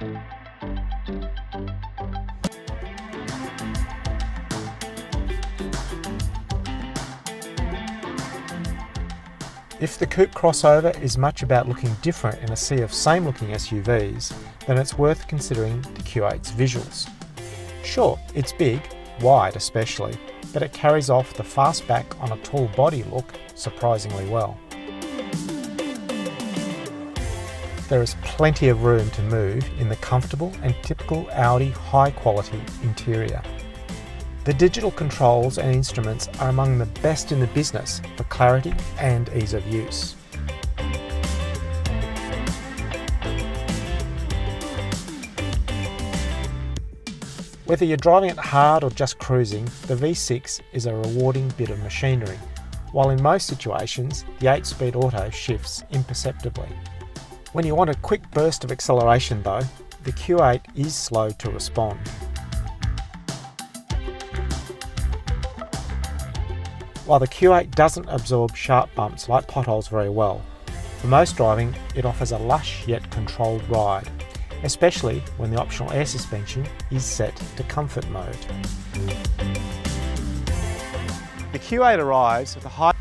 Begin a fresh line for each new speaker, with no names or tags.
If the coupe crossover is much about looking different in a sea of same looking SUVs, then it's worth considering the Q8's visuals. Sure, it's big, wide especially, but it carries off the fastback on a tall body look surprisingly well. There is plenty of room to move in the comfortable and typical Audi high quality interior. The digital controls and instruments are among the best in the business for clarity and ease of use. Whether you're driving it hard or just cruising, the V6 is a rewarding bit of machinery, while in most situations the 8-speed auto shifts imperceptibly. When you want a quick burst of acceleration though, the Q8 is slow to respond. While the Q8 doesn't absorb sharp bumps like potholes very well, for most driving it offers a lush yet controlled ride, especially when the optional air suspension is set to comfort mode.
The Q8 arrives with a high